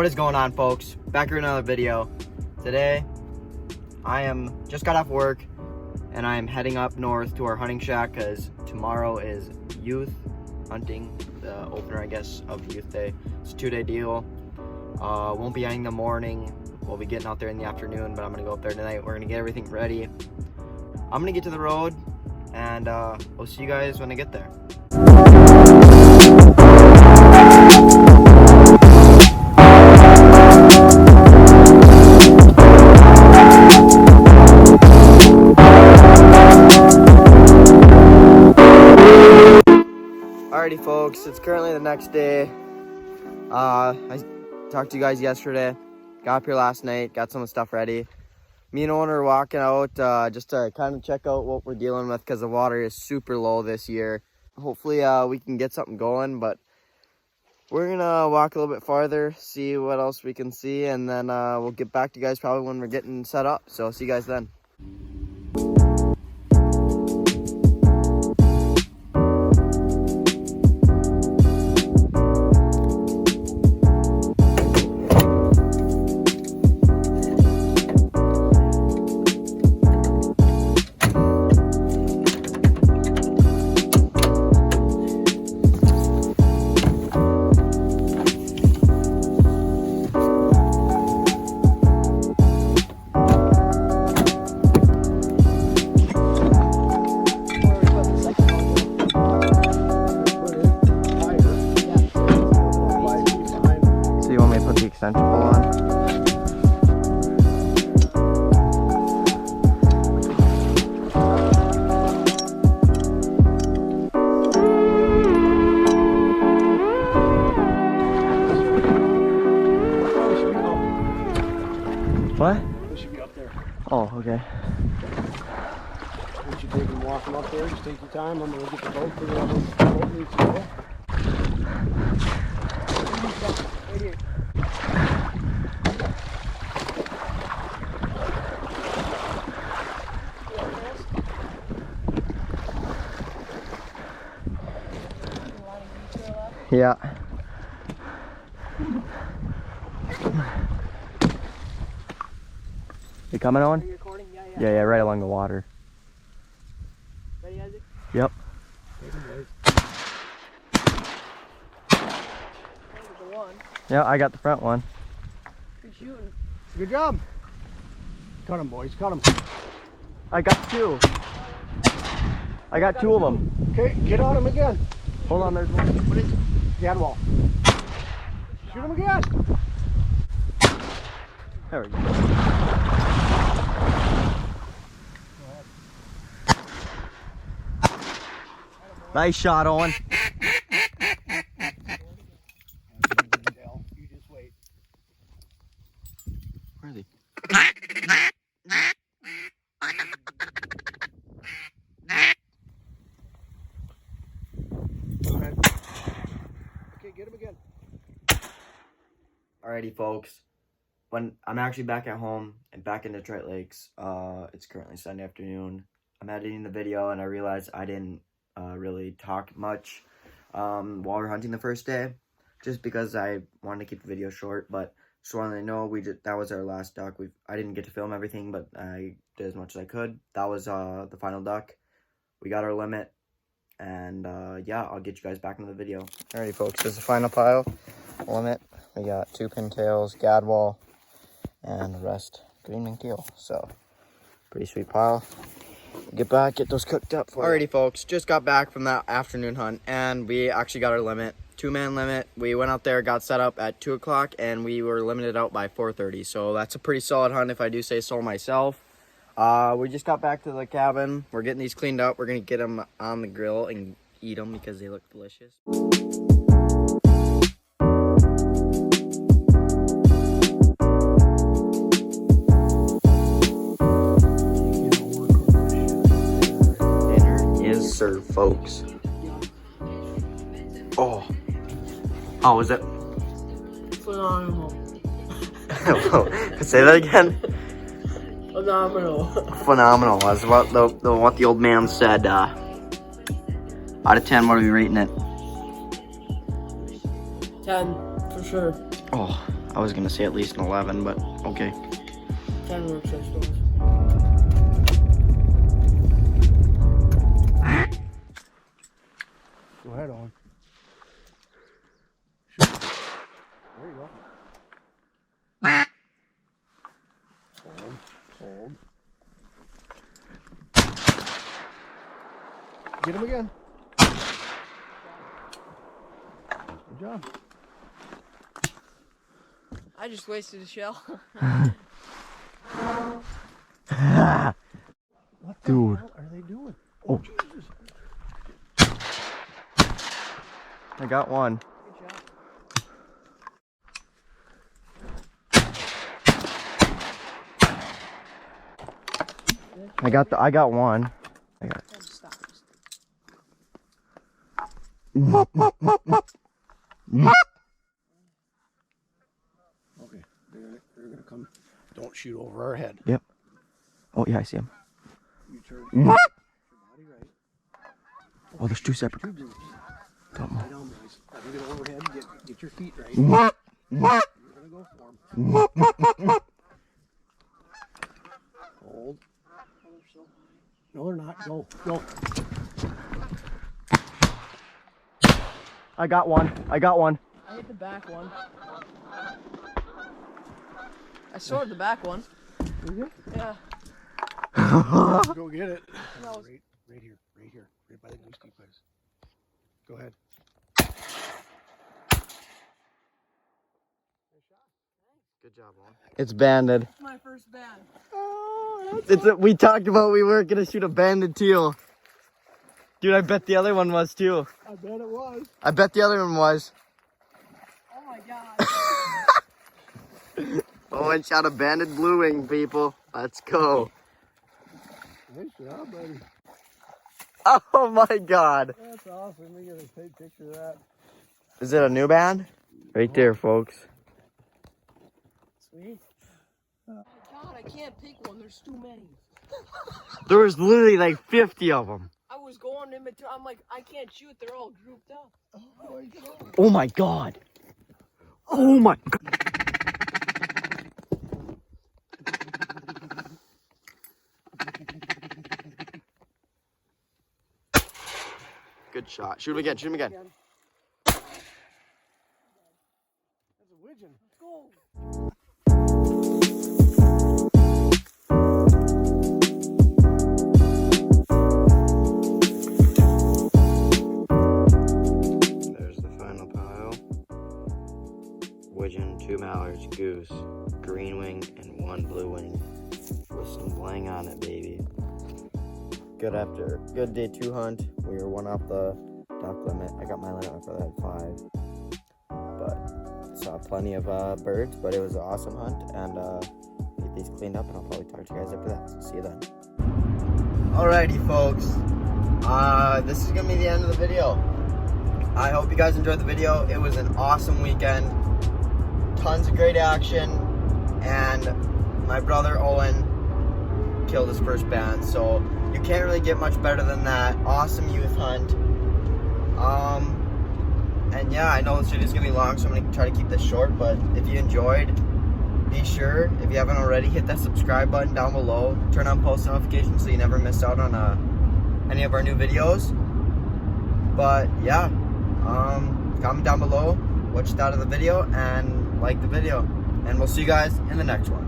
What is going on, folks? Back here with another video. Today I am just got off work and I am heading up north to our hunting shack because tomorrow is youth hunting, the opener, I guess, of youth day. It's a 2-day deal. Won't be hunting in the morning. We'll be getting out there in the afternoon, but I'm gonna go up there tonight. We're gonna get everything ready. I'm gonna get to the road and we'll see you guys when I get there. Alrighty, folks, it's currently the next day. I talked to you guys yesterday, got up here last night, got some of the stuff ready. Me and Owen are walking out just to kind of check out what we're dealing with because the water is super low this year. Hopefully we can get something going, but we're gonna walk a little bit farther, see what else we can see, and then we'll get back to you guys probably when we're getting set up. So see you guys then. Extension pull on. What? We should be up there. Oh, okay. We should take and walk them up there. Just take your time. I'm gonna get the boat, figure out where the boat needs to go. Right here. Yeah. You coming on? Are you recording? Yeah, right along the water. Ready, Isaac? Yep. Yeah, I got the front one. Good shooting. Good job. Cut them, boys. Cut them. I got two. I got two of them. Okay, get on them again. Hold on, there's one. What is it? Gad wall. Shoot them again. There we go. Nice shot, Owen. You just wait. Where is he? Okay, get him again. Alrighty, folks. When I'm actually back at home and back in Detroit Lakes, it's currently Sunday afternoon. I'm editing the video and I realized I didn't really talk much while we're hunting the first day, just because I wanted to keep the video short. But just wanted to know that was our last duck. I didn't get to film everything, but I did as much as I could. That was the final duck. We got our limit, and yeah, I'll get you guys back into the video. Alrighty, folks, this is the final pile limit. We got 2 pintails, gadwall, and the rest green and teal. So pretty sweet pile. Get back, get those cooked up for you. Alrighty, folks, just got back from that afternoon hunt and we actually got our limit, 2-man limit. We went out there, got set up at 2 o'clock, and we were limited out by 4:30. So that's a pretty solid hunt if I do say so myself. We just got back to the cabin. We're getting these cleaned up. We're gonna get them on the grill and eat them because they look delicious. Serve, folks. Oh, how was it? Phenomenal. Say that again. Phenomenal. Phenomenal. That's what the old man said. Out of 10, what are we rating it? 10 for sure. Oh, I was gonna say at least an 11, but okay. 10 works, I suppose. Go ahead, Owen. Shoot. There you go. Hold. Get him again. Good job. I just wasted a shell. What the Dude. hell are they doing? Oh. Jesus. I got one. Good job. I got one. I got. Stop. Okay, they're gonna come. Don't shoot over our head. Yep. Oh yeah, I see him. You turn your body right. Oh, there's two separate. Two groups. Don't Lay move. down, boys. Let me get overhead. Get your feet right. You're gonna go for them. Hold. No, they're not. Go. I got one. I hit the back one. I soared the back one. Did you? Yeah. Go get it. That was- Right here. Right by the goose teeth place. Go ahead. Good job, Owen. It's banded. It's my first band. We talked about we weren't gonna shoot a banded teal. Dude, I bet the other one was too. I bet it was. I bet the other one was. Oh my god. Owen shot a banded blue wing, people. Let's go. Nice job, buddy. Oh my god. That's awesome. We gotta take a picture of that. Is it a new band? Right there, folks. Sweet. Oh my god, I can't pick one. There's too many. There was literally like 50 of them. I was going in between. I'm like, I can't shoot. They're all grouped up. Oh my god. Oh my god. Oh my god. Good shot. Shoot him again. Shoot him again. That's a widgeon. Let's go. There's the final pile. Widgeon, 2 mallards, goose, green wing, and 1 blue wing with some bling on it, baby. Good day 2 hunt. We were 1 off the duck limit. I got my limit for that 5, but saw plenty of birds. But it was an awesome hunt, and get these cleaned up, and I'll probably talk to you guys after that. So see you then. Alrighty, folks. This is gonna be the end of the video. I hope you guys enjoyed the video. It was an awesome weekend. Tons of great action, and my brother Owen killed his first band, so you can't really get much better than that. Awesome youth hunt. And yeah, I know this video is gonna be long, so I'm gonna try to keep this short, but if you enjoyed, be sure, if you haven't already, hit that subscribe button down below, turn on post notifications so you never miss out on any of our new videos. But yeah, comment down below what you thought of the video and like the video, and we'll see you guys in the next one.